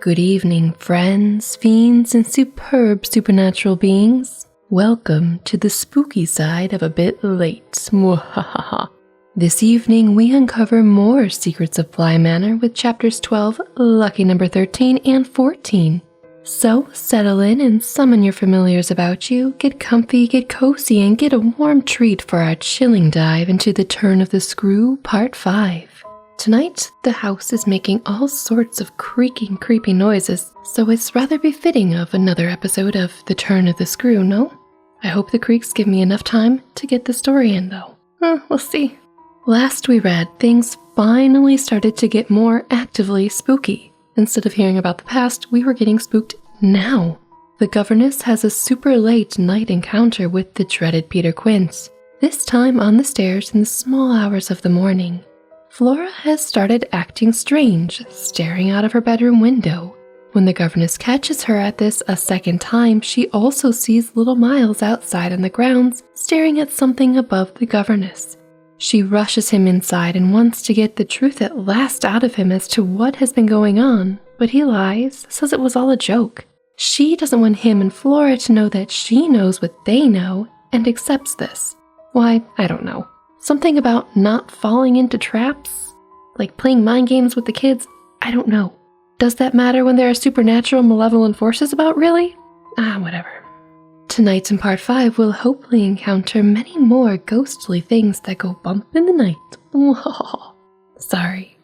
Good evening, friends, fiends, and superb supernatural beings. Welcome to the spooky side of A Bit Late. Mwahaha. This evening, we uncover more secrets of Bly Manor with chapters 12, lucky number 13, and 14. So, settle in and summon your familiars about you, get comfy, get cozy, and get a warm treat for our chilling dive into The Turn of the Screw, Part 5. Tonight, the house is making all sorts of creaking, creepy noises, so it's rather befitting of another episode of The Turn of the Screw, no? I hope the creaks give me enough time to get the story in, though. We'll see. Last we read, things finally started to get more actively spooky. Instead of hearing about the past, we were getting spooked now. The governess has a super late night encounter with the dreaded Peter Quince, this time on the stairs in the small hours of the morning. Flora has started acting strange, staring out of her bedroom window. When the governess catches her at this a second time, she also sees little Miles outside on the grounds, staring at something above the governess. She rushes him inside and wants to get the truth at last out of him as to what has been going on, but he lies, says it was all a joke. She doesn't want him and Flora to know that she knows what they know, and accepts this. Why, I don't know. Something about not falling into traps? Like playing mind games with the kids? I don't know. Does that matter when there are supernatural malevolent forces about, really? Whatever. Tonight in part 5, we'll hopefully encounter many more ghostly things that go bump in the night. Sorry.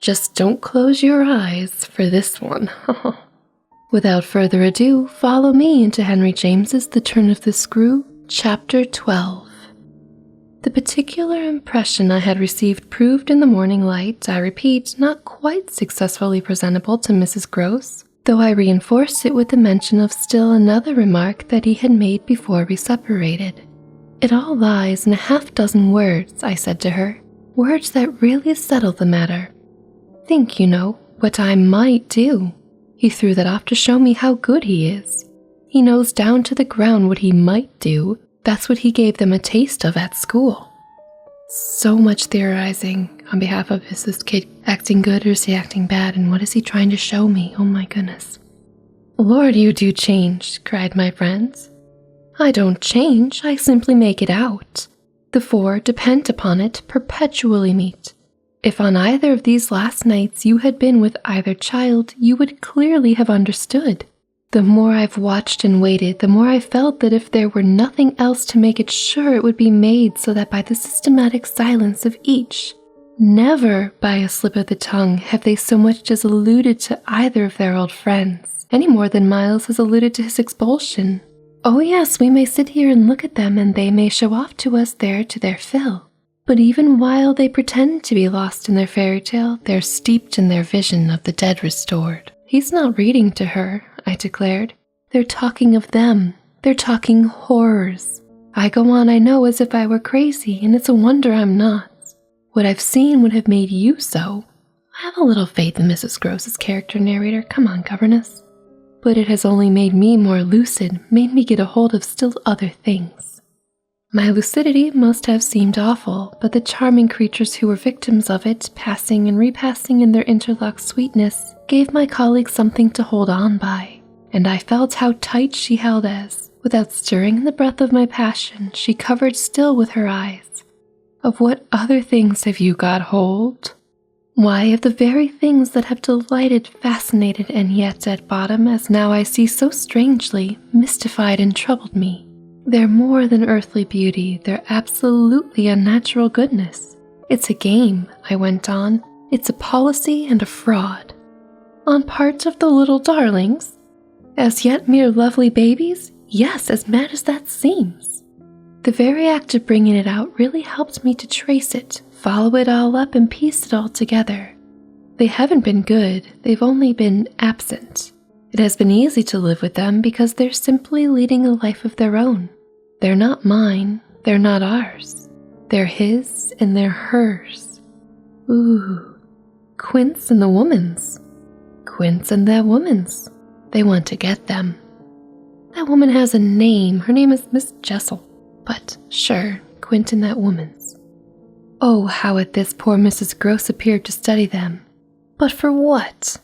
Just don't close your eyes for this one. Without further ado, follow me into Henry James's The Turn of the Screw, Chapter 12. The particular impression I had received proved in the morning light, I repeat, not quite successfully presentable to Mrs. Gross, though I reinforced it with the mention of still another remark that he had made before we separated. It all lies in a half-dozen words, I said to her, words that really settle the matter. Think, you know, what I might do. He threw that off to show me how good he is. He knows down to the ground what he might do. That's what he gave them a taste of at school. So much theorizing on behalf of is this kid acting good or is he acting bad, and what is he trying to show me? Oh my goodness. Lord, you do change, cried my friends. I don't change, I simply make it out. The four, depend upon it, perpetually meet. If on either of these last nights you had been with either child, you would clearly have understood. The more I've watched and waited, the more I felt that if there were nothing else to make it sure, it would be made so that by the systematic silence of each, never by a slip of the tongue have they so much as alluded to either of their old friends, any more than Miles has alluded to his expulsion. Oh yes, we may sit here and look at them, and they may show off to us there to their fill. But even while they pretend to be lost in their fairy tale, they're steeped in their vision of the dead restored. He's not reading to her, I declared. They're talking of them. They're talking horrors. I go on, I know, as if I were crazy, and it's a wonder I'm not. What I've seen would have made you so. I have a little faith in Mrs. Gross's character narrator. Come on, governess. But it has only made me more lucid, made me get a hold of still other things. My lucidity must have seemed awful, but the charming creatures who were victims of it, passing and repassing in their interlocked sweetness, gave my colleague something to hold on by, and I felt how tight she held as, without stirring in the breath of my passion, she covered still with her eyes. Of what other things have you got hold? Why, of the very things that have delighted, fascinated, and yet at bottom, as now I see so strangely, mystified and troubled me. They're more than earthly beauty, they're absolutely unnatural goodness. It's a game, I went on. It's a policy and a fraud. On part of the little darlings? As yet mere lovely babies? Yes, as mad as that seems. The very act of bringing it out really helped me to trace it, follow it all up, and piece it all together. They haven't been good, they've only been absent. It has been easy to live with them because they're simply leading a life of their own. They're not mine, they're not ours. They're his and they're hers. Ooh, Quince and the woman's. Quince and that woman's. They want to get them. That woman has a name. Her name is Miss Jessel. But sure, Quint and that woman's. Oh, how at this poor Mrs. Gross appeared to study them. But for what?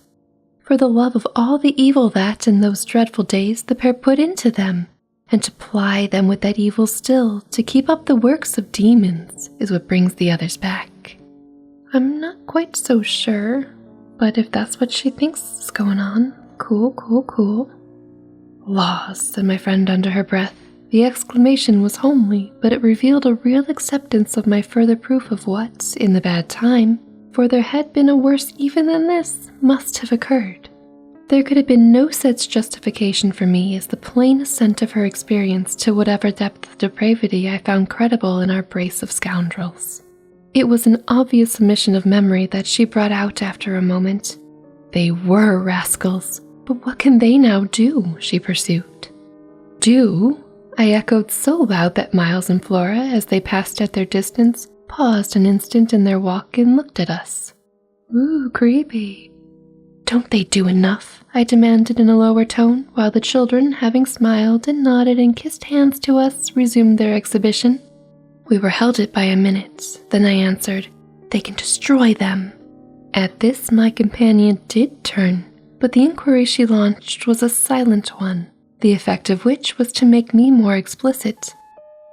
for the love of all the evil that, in those dreadful days, the pair put into them, and to ply them with that evil still, to keep up the works of demons, is what brings the others back. I'm not quite so sure, but if that's what she thinks is going on, cool. Laws, said my friend under her breath. The exclamation was homely, but it revealed a real acceptance of my further proof of what, in the bad time, for there had been a worse even than this, must have occurred. There could have been no such justification for me as the plain assent of her experience to whatever depth of depravity I found credible in our brace of scoundrels. It was an obvious omission of memory that she brought out after a moment. They were rascals, but what can they now do? She pursued. Do? I echoed so loud that Miles and Flora, as they passed at their distance, paused an instant in their walk and looked at us. Ooh, creepy. Don't they do enough? I demanded in a lower tone, while the children, having smiled and nodded and kissed hands to us, resumed their exhibition. We were held it by a minute. Then I answered, They can destroy them. At this my companion did turn, but the inquiry she launched was a silent one, the effect of which was to make me more explicit.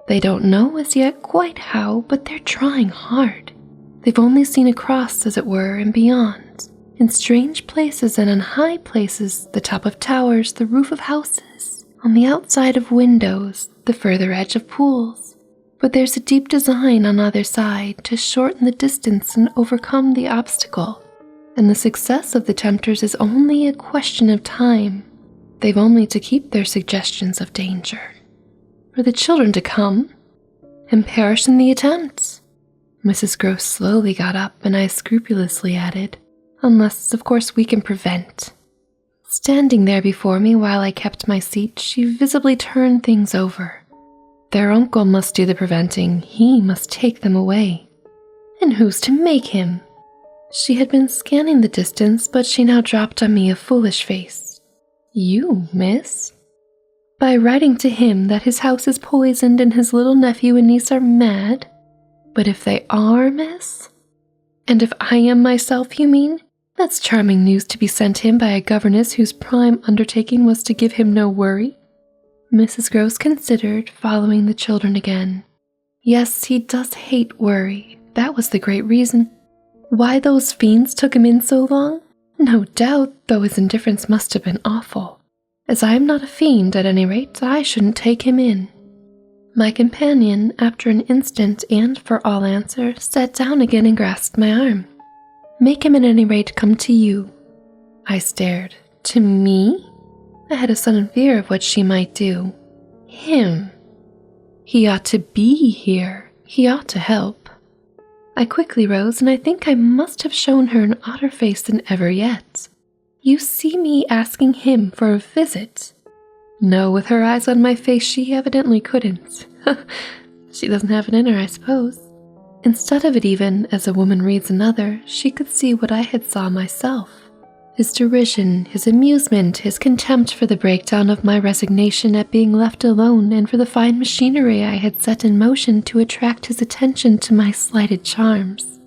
They don't know as yet quite how, but they're trying hard. They've only seen across, as it were, and beyond, in strange places and in high places, the top of towers, the roof of houses, on the outside of windows, the further edge of pools. But there's a deep design on either side to shorten the distance and overcome the obstacle, and the success of the tempters is only a question of time. They've only to keep their suggestions of danger, for the children to come and perish in the attempt. Mrs. Gross slowly got up, and I scrupulously added, unless, of course, we can prevent. Standing there before me while I kept my seat, she visibly turned things over. Their uncle must do the preventing. He must take them away. And who's to make him? She had been scanning the distance, but she now dropped on me a foolish face. You, miss? By writing to him that his house is poisoned and his little nephew and niece are mad? But if they are, miss? And if I am myself, you mean? That's charming news to be sent him by a governess whose prime undertaking was to give him no worry. Mrs. Gross considered, following the children again. Yes, he does hate worry. That was the great reason. Why those fiends took him in so long? No doubt, though his indifference must have been awful. As I am not a fiend, at any rate, I shouldn't take him in. My companion, after an instant and for all answer, sat down again and grasped my arm. Make him at any rate come to you. I stared. To me? I had a sudden fear of what she might do. Him. He ought to be here. He ought to help. I quickly rose, and I think I must have shown her an odder face than ever yet. You see me asking him for a visit? No, with her eyes on my face, she evidently couldn't. She doesn't have it in her, I suppose. Instead of it even, as a woman reads another, she could see what I had saw myself. His derision, his amusement, his contempt for the breakdown of my resignation at being left alone and for the fine machinery I had set in motion to attract his attention to my slighted charms.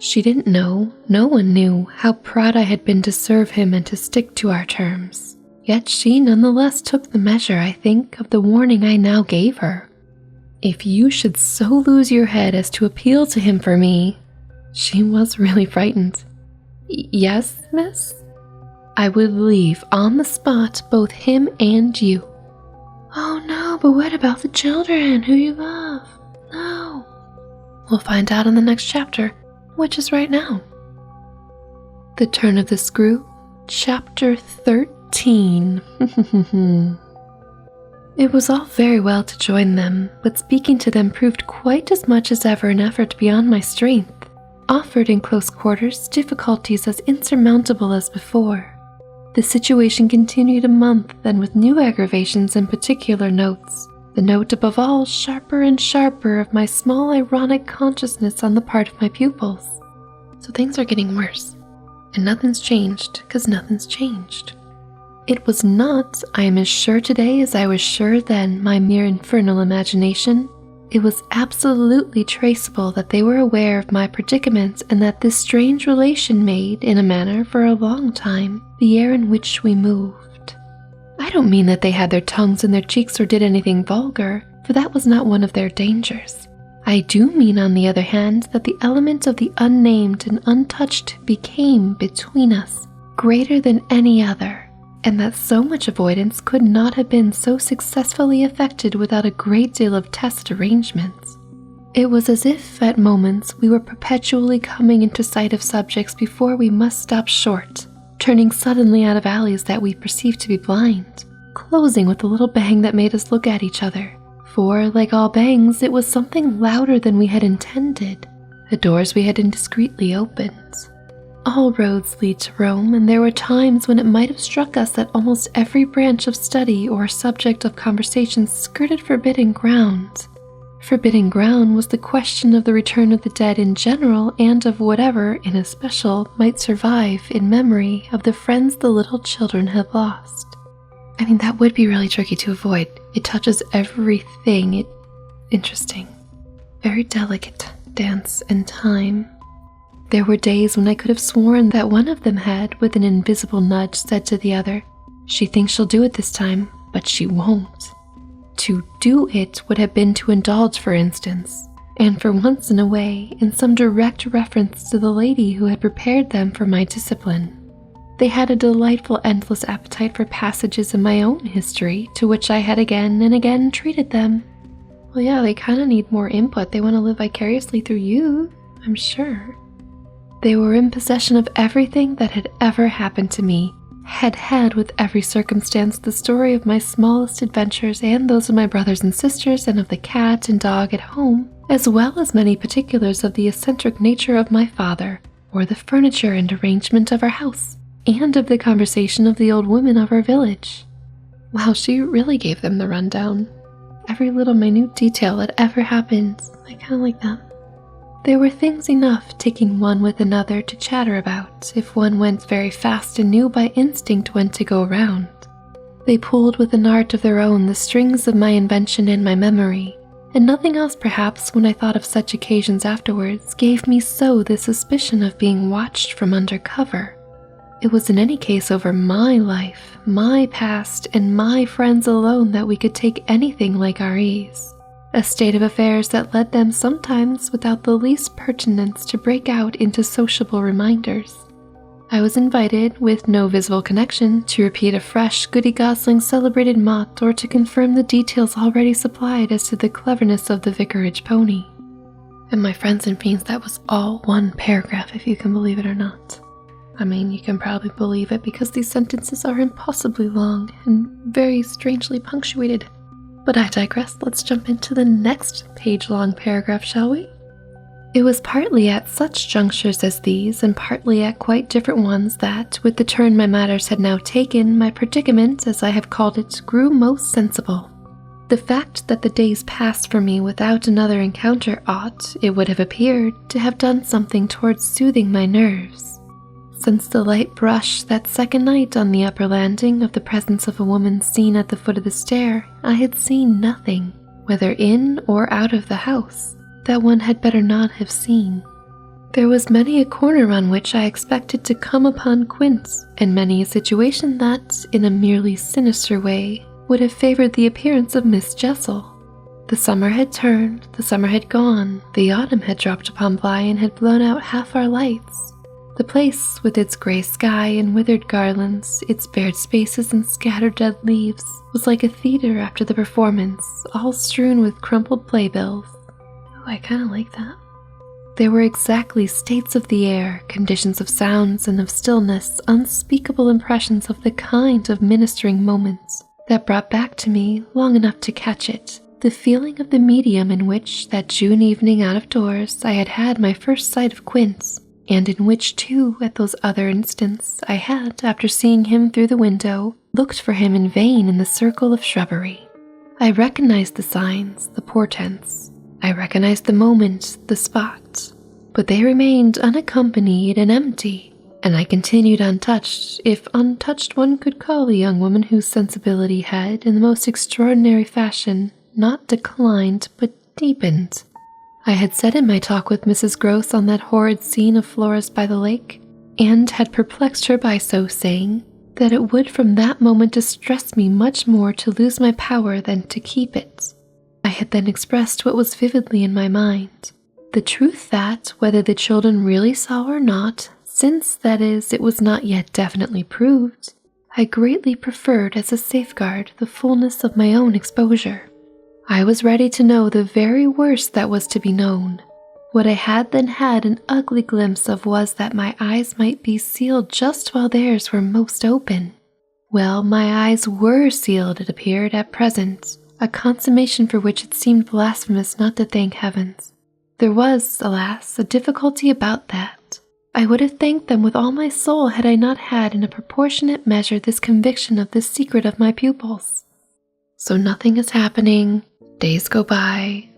She didn't know, no one knew, how proud I had been to serve him and to stick to our terms. Yet she nonetheless took the measure, I think, of the warning I now gave her. If you should so lose your head as to appeal to him for me... She was really frightened. Yes, miss? I would leave on the spot both him and you. Oh no, but what about the children who you love? No. We'll find out in the next chapter, which is right now. The Turn of the Screw, Chapter 13. It was all very well to join them, but speaking to them proved quite as much as ever an effort beyond my strength, offered in close quarters difficulties as insurmountable as before. The situation continued a month, then with new aggravations and particular notes, the note above all sharper and sharper of my small ironic consciousness on the part of my pupils. So things are getting worse, and nothing's changed, 'cause nothing's changed. It was not, I am as sure today as I was sure then, my mere infernal imagination, It was absolutely traceable that they were aware of my predicament and that this strange relation made, in a manner for a long time, the air in which we moved. I don't mean that they had their tongues in their cheeks or did anything vulgar, for that was not one of their dangers. I do mean, on the other hand, that the element of the unnamed and untouched became, between us, greater than any other, and that so much avoidance could not have been so successfully effected without a great deal of tacit arrangements. It was as if, at moments, we were perpetually coming into sight of subjects before we must stop short, turning suddenly out of alleys that we perceived to be blind, closing with a little bang that made us look at each other. For, like all bangs, it was something louder than we had intended. The doors we had indiscreetly opened. All roads lead to Rome, and there were times when it might have struck us that almost every branch of study or subject of conversation skirted forbidden ground. Forbidden ground was the question of the return of the dead in general and of whatever, in especial, might survive in memory of the friends the little children had lost. I mean, that would be really tricky to avoid. It touches everything. Interesting. Very delicate dance and time. There were days when I could have sworn that one of them had, with an invisible nudge, said to the other, "She thinks she'll do it this time, but she won't." To do it would have been to indulge, for instance, and for once in a way, in some direct reference to the lady who had prepared them for my discipline. They had a delightful endless appetite for passages in my own history, to which I had again and again treated them. Well, yeah, they kind of need more input. They want to live vicariously through you, I'm sure. They were in possession of everything that had ever happened to me, had with every circumstance the story of my smallest adventures and those of my brothers and sisters and of the cat and dog at home, as well as many particulars of the eccentric nature of my father, or the furniture and arrangement of our house, and of the conversation of the old women of our village. Wow, she really gave them the rundown. Every little minute detail that ever happened. I kind of like that. There were things enough taking one with another to chatter about if one went very fast and knew by instinct when to go round. They pulled with an art of their own the strings of my invention and my memory, and nothing else perhaps when I thought of such occasions afterwards gave me so the suspicion of being watched from under cover. It was in any case over my life, my past, and my friends alone that we could take anything like our ease. A state of affairs that led them sometimes without the least pertinence to break out into sociable reminders. I was invited, with no visible connection, to repeat a fresh Goody Gosling celebrated mot or to confirm the details already supplied as to the cleverness of the vicarage pony. And my friends and fiends, that was all one paragraph, if you can believe it or not. I mean, you can probably believe it because these sentences are impossibly long and very strangely punctuated. But I digress. Let's jump into the next page-long paragraph, shall we? It was partly at such junctures as these, and partly at quite different ones that, with the turn my matters had now taken, my predicament, as I have called it, grew most sensible. The fact that the days passed for me without another encounter ought, it would have appeared, to have done something towards soothing my nerves. Since the light brush that second night on the upper landing of the presence of a woman seen at the foot of the stair, I had seen nothing, whether in or out of the house, that one had better not have seen. There was many a corner on which I expected to come upon Quince, and many a situation that, in a merely sinister way, would have favored the appearance of Miss Jessel. The summer had turned, the summer had gone, the autumn had dropped upon Bly and had blown out half our lights. The place, with its grey sky and withered garlands, its bared spaces and scattered dead leaves, was like a theatre after the performance, all strewn with crumpled playbills. Oh, I kind of like that. There were exactly states of the air, conditions of sounds and of stillness, unspeakable impressions of the kind of ministering moments that brought back to me, long enough to catch it, the feeling of the medium in which, that June evening out of doors, I had had my first sight of Quince, and in which, too, at those other instants, I had, after seeing him through the window, looked for him in vain in the circle of shrubbery. I recognized the signs, the portents. I recognized the moment, the spot. But they remained unaccompanied and empty, and I continued untouched, if untouched one could call a young woman whose sensibility had, in the most extraordinary fashion, not declined, but deepened. I had said in my talk with Mrs. Gross on that horrid scene of Flora's by the lake, and had perplexed her by so saying, that it would from that moment distress me much more to lose my power than to keep it. I had then expressed what was vividly in my mind, the truth that, whether the children really saw or not, since, that is, it was not yet definitely proved, I greatly preferred as a safeguard the fullness of my own exposure. I was ready to know the very worst that was to be known. What I had then had an ugly glimpse of was that my eyes might be sealed just while theirs were most open. Well, my eyes were sealed, it appeared, at present, a consummation for which it seemed blasphemous not to thank heavens. There was, alas, a difficulty about that. I would have thanked them with all my soul had I not had in a proportionate measure this conviction of the secret of my pupils. So nothing is happening, days go by,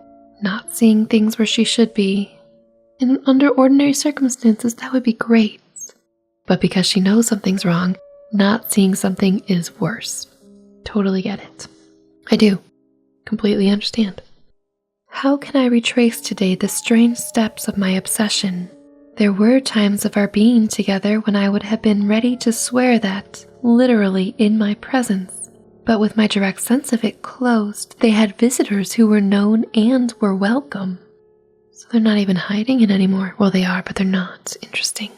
not seeing things where she should be, and under ordinary circumstances that would be great. But because she knows something's wrong, not seeing something is worse. Totally get it. I do. Completely understand. How can I retrace today the strange steps of my obsession? There were times of our being together when I would have been ready to swear that, literally in my presence, but with my direct sense of it closed, they had visitors who were known and were welcome. So they're not even hiding it anymore. Well, they are, but they're not. Interesting.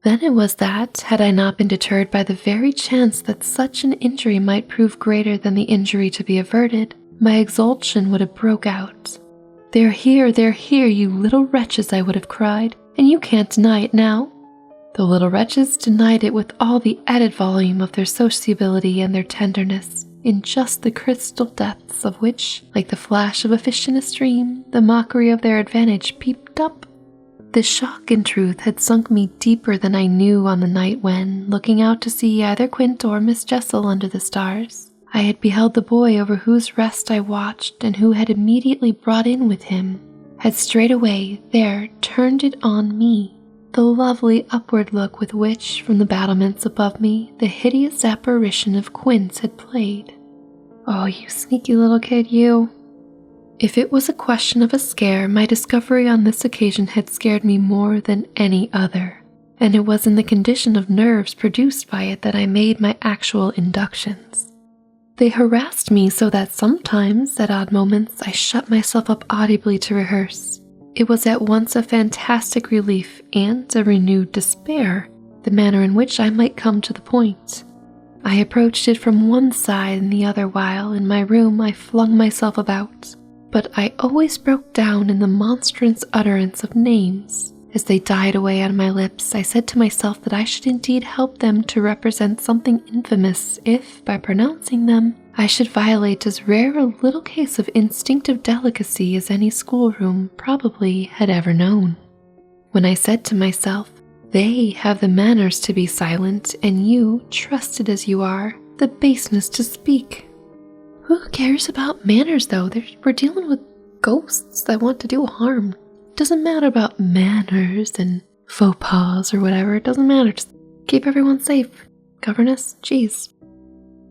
Then it was that, had I not been deterred by the very chance that such an injury might prove greater than the injury to be averted, my exultation would have broke out. They're here, you little wretches, I would have cried, and you can't deny it now. The little wretches denied it with all the added volume of their sociability and their tenderness, in just the crystal depths of which, like the flash of a fish in a stream, the mockery of their advantage peeped up. The shock, in truth, had sunk me deeper than I knew on the night when, looking out to see either Quint or Miss Jessel under the stars, I had beheld the boy over whose rest I watched and who had immediately brought in with him, had straightway there turned it on me, the lovely upward look with which, from the battlements above me, the hideous apparition of Quint had played. Oh, you sneaky little kid, you. If it was a question of a scare, my discovery on this occasion had scared me more than any other, and it was in the condition of nerves produced by it that I made my actual inductions. They harassed me so that sometimes, at odd moments, I shut myself up audibly to rehearse. It was at once a fantastic relief and a renewed despair, the manner in which I might come to the point. I approached it from one side and the other while, in my room, I flung myself about. But I always broke down in the monstrous utterance of names. As they died away on my lips, I said to myself that I should indeed help them to represent something infamous if, by pronouncing them, I should violate as rare a little case of instinctive delicacy as any schoolroom probably had ever known. When I said to myself, they have the manners to be silent, and you, trusted as you are, the baseness to speak. Who cares about manners, though? We're dealing with ghosts that want to do harm. It doesn't matter about manners and faux pas or whatever. It doesn't matter. Just keep everyone safe. Governess, jeez.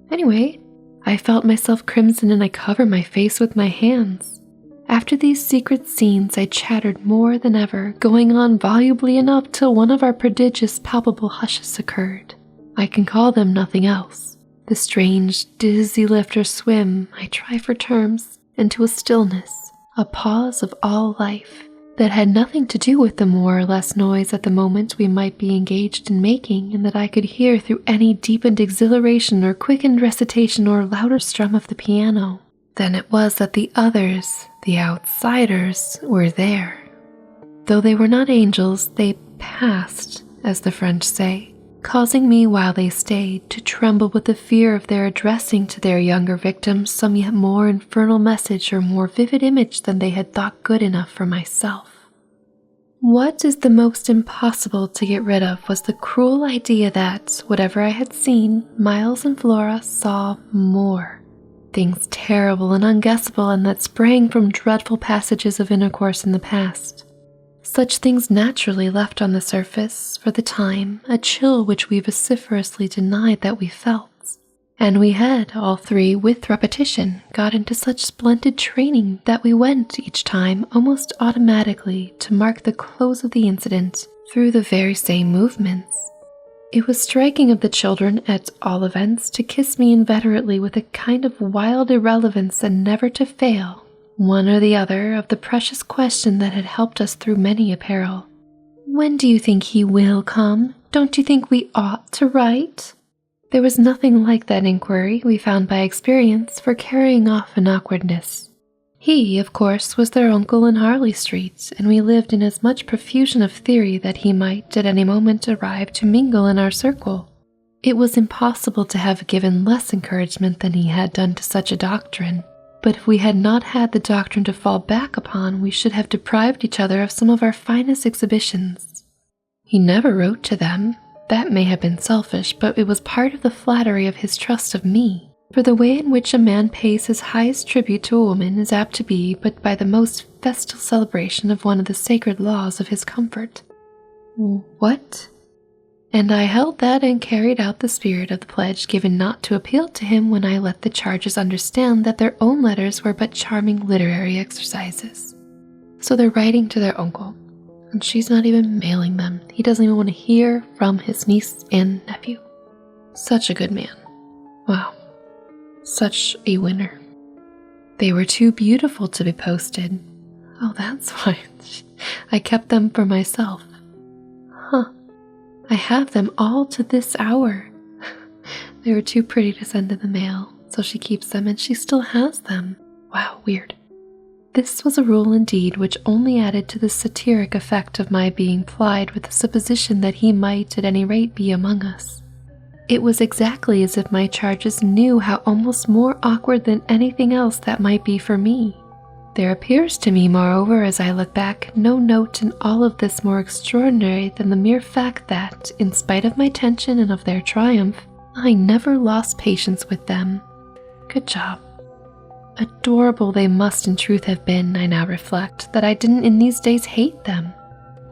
Anyway, I felt myself crimson and I covered my face with my hands. After these secret scenes, I chattered more than ever, going on volubly enough till one of our prodigious palpable hushes occurred. I can call them nothing else. The strange, dizzy lift or swim, I try for terms, into a stillness, a pause of all life, that had nothing to do with the more or less noise at the moment we might be engaged in making, and that I could hear through any deepened exhilaration or quickened recitation or louder strum of the piano. Then it was that the others, the outsiders, were there. Though they were not angels, they passed, as the French say, causing me while they stayed to tremble with the fear of their addressing to their younger victims some yet more infernal message or more vivid image than they had thought good enough for myself. What is the most impossible to get rid of was the cruel idea that, whatever I had seen, Miles and Flora saw more. Things terrible and unguessable and that sprang from dreadful passages of intercourse in the past. Such things naturally left on the surface, for the time, a chill which we vociferously denied that we felt. And we had, all three, with repetition, got into such splendid training that we went each time almost automatically to mark the close of the incident through the very same movements. It was striking of the children, at all events, to kiss me inveterately with a kind of wild irrelevance and never to fail, one or the other, of the precious question that had helped us through many a peril. "When do you think he will come? Don't you think we ought to write?" There was nothing like that inquiry, we found by experience, for carrying off an awkwardness. He, of course, was their uncle in Harley Street, and we lived in as much profusion of theory that he might at any moment arrive to mingle in our circle. It was impossible to have given less encouragement than he had done to such a doctrine, but if we had not had the doctrine to fall back upon, we should have deprived each other of some of our finest exhibitions. He never wrote to them. That may have been selfish, but it was part of the flattery of his trust of me, for the way in which a man pays his highest tribute to a woman is apt to be but by the most festal celebration of one of the sacred laws of his comfort. What? And I held that and carried out the spirit of the pledge given not to appeal to him when I let the charges understand that their own letters were but charming literary exercises. So they're writing to their uncle, and she's not even mailing them. He doesn't even want to hear from his niece and nephew. Such a good man. Wow. Such a winner. They were too beautiful to be posted. Oh, that's why I kept them for myself. Huh. I have them all to this hour. They were too pretty to send in the mail, so she keeps them and she still has them. Wow, weird. This was a rule indeed which only added to the satiric effect of my being plied with the supposition that he might at any rate be among us. It was exactly as if my charges knew how almost more awkward than anything else that might be for me. There appears to me, moreover, as I look back, no note in all of this more extraordinary than the mere fact that, in spite of my tension and of their triumph, I never lost patience with them. Good job. Adorable they must in truth have been, I now reflect, that I didn't in these days hate them.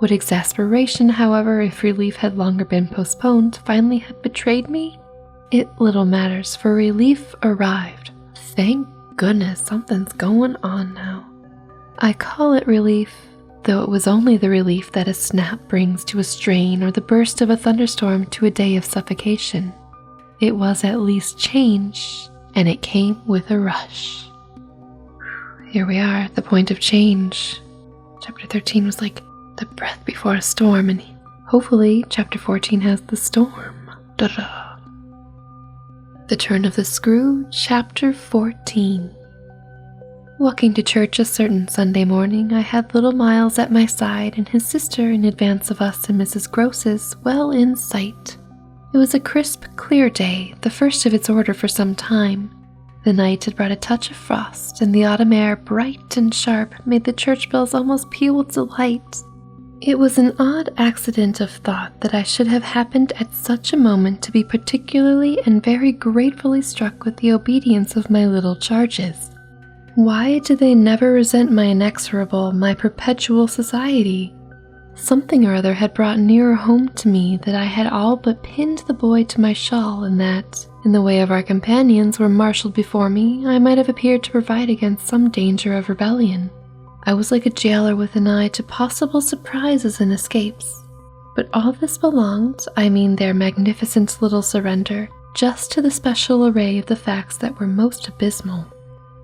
Would exasperation, however, if relief had longer been postponed, finally have betrayed me? It little matters, for relief arrived. Thank goodness, something's going on now. I call it relief, though it was only the relief that a snap brings to a strain or the burst of a thunderstorm to a day of suffocation. It was at least change, and it came with a rush. Here we are at the point of change. Chapter 13 was like the breath before a storm, and hopefully chapter 14 has the storm. Da-da. The Turn of the Screw, chapter 14. Walking to church a certain Sunday morning, I had little Miles at my side and his sister in advance of us and Mrs. Groce's, well in sight. It was a crisp, clear day, the first of its order for some time. The night had brought a touch of frost, and the autumn air, bright and sharp, made the church bells almost peal with delight. It was an odd accident of thought that I should have happened at such a moment to be particularly and very gratefully struck with the obedience of my little charges. Why did they never resent my inexorable, my perpetual society? Something or other had brought nearer home to me that I had all but pinned the boy to my shawl, and that, in the way of our companions were marshaled before me, I might have appeared to provide against some danger of rebellion. I was like a jailer with an eye to possible surprises and escapes. But all this belonged, I mean their magnificent little surrender, just to the special array of the facts that were most abysmal.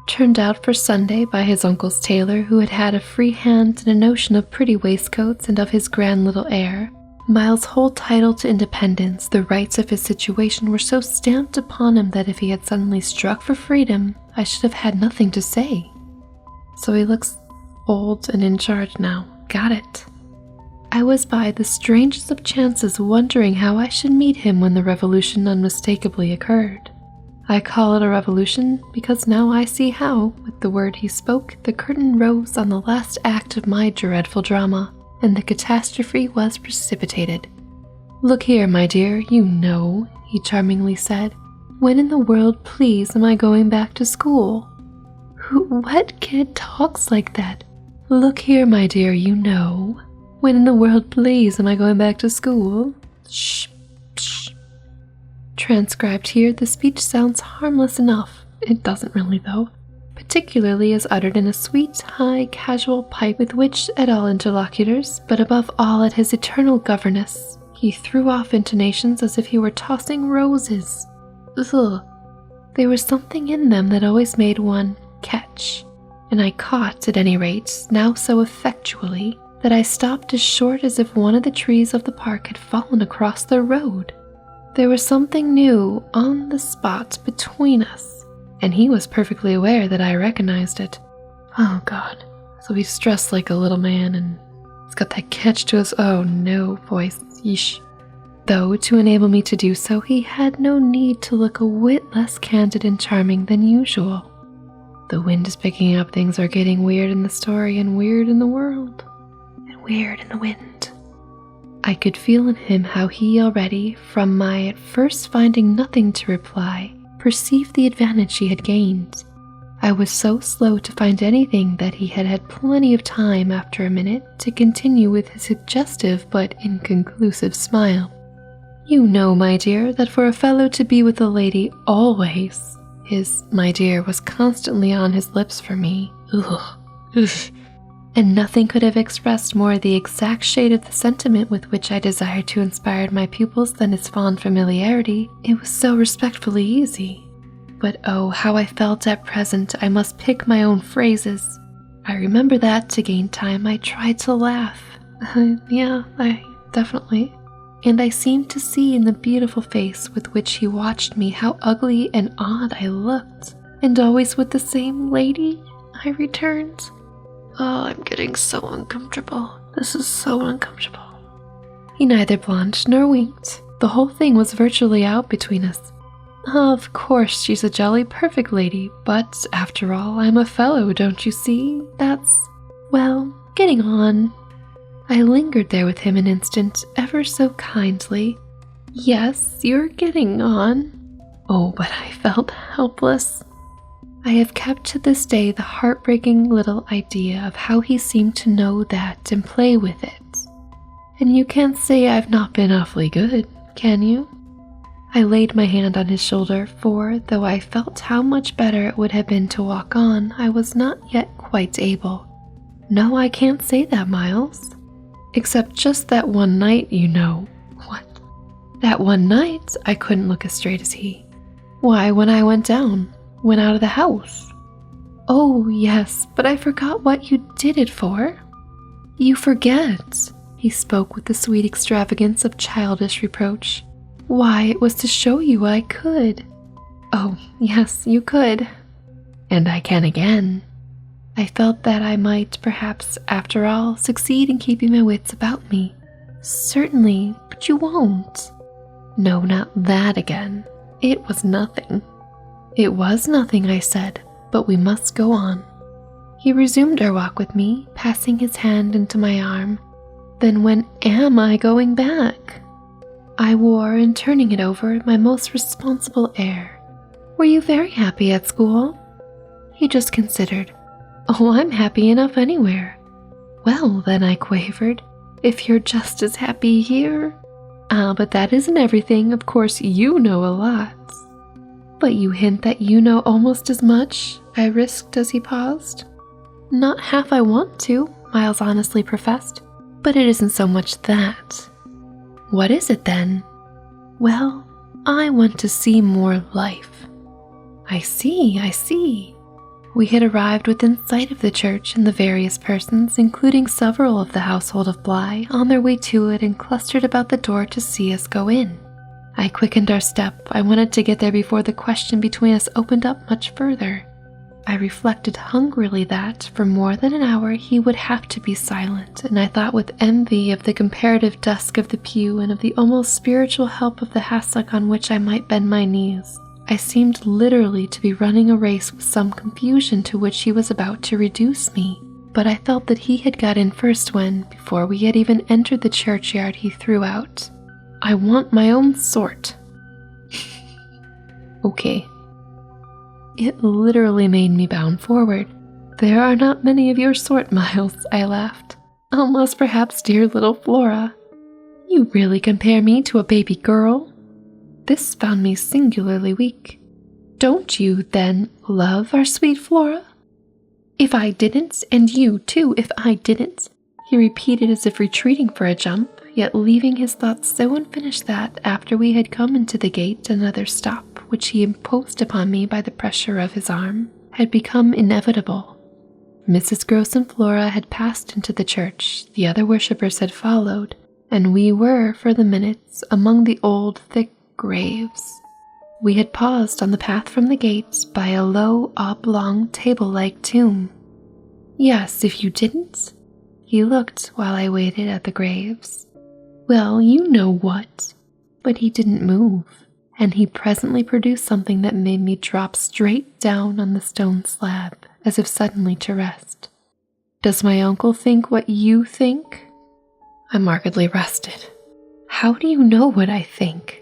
Turned out for Sunday by his uncle's tailor, who had had a free hand and a notion of pretty waistcoats and of his grand little air, Miles' whole title to independence, the rights of his situation were so stamped upon him that if he had suddenly struck for freedom, I should have had nothing to say. So he looks old and in charge now. Got it. I was by the strangest of chances wondering how I should meet him when the revolution unmistakably occurred. I call it a revolution because now I see how, with the word he spoke, the curtain rose on the last act of my dreadful drama, and the catastrophe was precipitated. "Look here, my dear, you know," he charmingly said. "When in the world, please, am I going back to school?" What kid talks like that? "Look here, my dear, you know. When in the world, please, am I going back to school?" Shh, shh. Transcribed here, the speech sounds harmless enough. It doesn't really, though. Particularly as uttered in a sweet, high, casual pipe with which, at all interlocutors, but above all at his eternal governess, he threw off intonations as if he were tossing roses. Ugh. There was something in them that always made one catch, and I caught, at any rate, now so effectually, that I stopped as short as if one of the trees of the park had fallen across the road. There was something new on the spot between us, and he was perfectly aware that I recognized it. Oh God, so he's dressed like a little man, and he's got that catch to his oh no voice, yeesh. Though, to enable me to do so, he had no need to look a whit less candid and charming than usual. The wind is picking up, things are getting weird in the story, and weird in the world, and weird in the wind. I could feel in him how he already, from my at first finding nothing to reply, perceived the advantage he had gained. I was so slow to find anything that he had had plenty of time after a minute to continue with his suggestive but inconclusive smile. You know, my dear, that for a fellow to be with a lady always, his my dear was constantly on his lips for me. Ugh. And nothing could have expressed more the exact shade of the sentiment with which I desired to inspire my pupils than his fond familiarity. It was so respectfully easy. But oh, how I felt at present I must pick my own phrases. I remember that, to gain time, I tried to laugh. Yeah, I definitely. And I seemed to see in the beautiful face with which he watched me how ugly and odd I looked. And always with the same lady, I returned. Oh, I'm getting so uncomfortable. This is so uncomfortable. He neither blanched nor winked. The whole thing was virtually out between us. Of course, she's a jolly perfect lady, but after all, I'm a fellow, don't you see? That's, well, getting on. I lingered there with him an instant, ever so kindly. Yes, you're getting on. Oh, but I felt helpless. I have kept to this day the heartbreaking little idea of how he seemed to know that and play with it. And you can't say I've not been awfully good, can you? I laid my hand on his shoulder, for, though I felt how much better it would have been to walk on, I was not yet quite able. No, I can't say that, Miles. Except just that one night, you know. What? That one night, I couldn't look as straight as he. Why, when I went out of the house. Oh, yes, but I forgot what you did it for. You forget. He spoke with the sweet extravagance of childish reproach. Why, it was to show you I could. Oh, yes, you could. And I can again. I felt that I might, perhaps, after all, succeed in keeping my wits about me. Certainly, but you won't. No, not that again. It was nothing. It was nothing, I said, but we must go on. He resumed our walk with me, passing his hand into my arm. Then when am I going back? I wore, in turning it over, my most responsible air. Were you very happy at school? He just considered. Oh, I'm happy enough anywhere. Well, then, I quavered, if you're just as happy here. Ah, but that isn't everything. Of course, you know a lot. But you hint that you know almost as much, I risked as he paused. Not half I want to, Miles honestly professed, but it isn't so much that. What is it then? Well, I want to see more life. I see. We had arrived within sight of the church, and the various persons, including several of the household of Bly, on their way to it and clustered about the door to see us go in. I quickened our step. I wanted to get there before the question between us opened up much further. I reflected hungrily that, for more than an hour, he would have to be silent, and I thought with envy of the comparative dusk of the pew and of the almost spiritual help of the hassock on which I might bend my knees. I seemed literally to be running a race with some confusion to which he was about to reduce me. But I felt that he had got in first when, before we had even entered the churchyard, he threw out, "I want my own sort." Okay. It literally made me bound forward. There are not many of your sort, Miles, I laughed. Unless perhaps dear little Flora. You really compare me to a baby girl? This found me singularly weak. Don't you, then, love our sweet Flora? If I didn't, and you too, if I didn't, he repeated as if retreating for a jump, yet leaving his thoughts so unfinished that, after we had come into the gate, another stop, which he imposed upon me by the pressure of his arm, had become inevitable. Mrs. Gross and Flora had passed into the church, the other worshippers had followed, and we were, for the minutes, among the old, thick graves. We had paused on the path from the gates by a low, oblong, table-like tomb. Yes, if you didn't? He looked while I waited at the graves. Well, you know what. But he didn't move, and he presently produced something that made me drop straight down on the stone slab, as if suddenly to rest. Does my uncle think what you think? I markedly rested. How do you know what I think?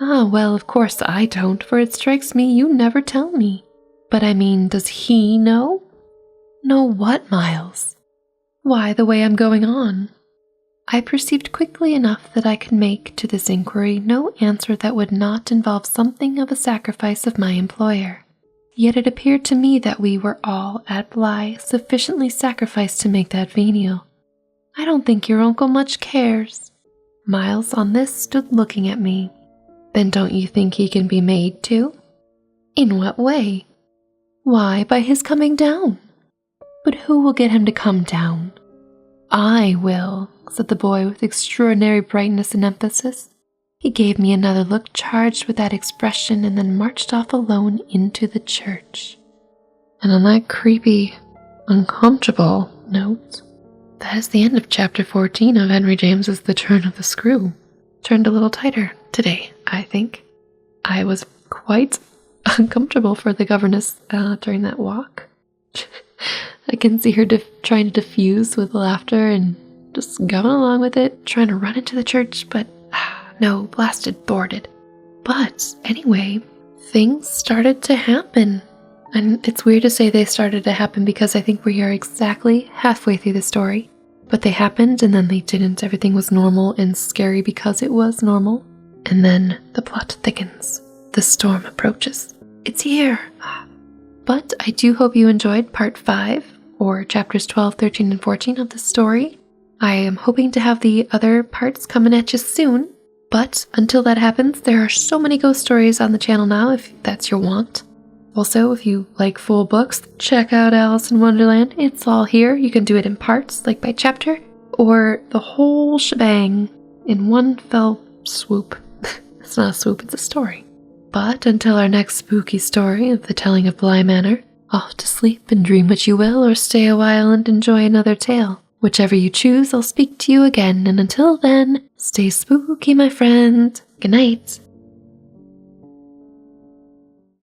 Ah, well, of course I don't, for it strikes me you never tell me. But I mean, does he know? Know what, Miles? Why, the way I'm going on. I perceived quickly enough that I could make to this inquiry no answer that would not involve something of a sacrifice of my employer. Yet it appeared to me that we were all, at Bly, sufficiently sacrificed to make that venial. I don't think your uncle much cares. Miles on this stood looking at me. Then don't you think he can be made to? In what way? Why, by his coming down. But who will get him to come down? I will, said the boy with extraordinary brightness and emphasis. He gave me another look charged with that expression and then marched off alone into the church. And on that creepy, uncomfortable note, that is the end of chapter 14 of Henry James's The Turn of the Screw. Turned a little tighter today, I think. I was quite uncomfortable for the governess during that walk. I can see her trying to diffuse with laughter and just going along with it, trying to run into the church, but no, blasted, thwarted. But anyway, things started to happen. And it's weird to say they started to happen because I think we are exactly halfway through the story. But they happened and then they didn't. Everything was normal and scary because it was normal. And then the plot thickens. The storm approaches. It's here. But I do hope you enjoyed part 5, or chapters 12, 13, and 14 of the story. I am hoping to have the other parts coming at you soon. But until that happens, there are so many ghost stories on the channel now if that's your want. Also, if you like full books, check out Alice in Wonderland. It's all here. You can do it in parts, like by chapter, or the whole shebang in one fell swoop. It's not a swoop, it's a story. But until our next spooky story of the telling of Bly Manor, off to sleep and dream what you will, or stay a while and enjoy another tale. Whichever you choose, I'll speak to you again, and until then, stay spooky, my friend. Good night.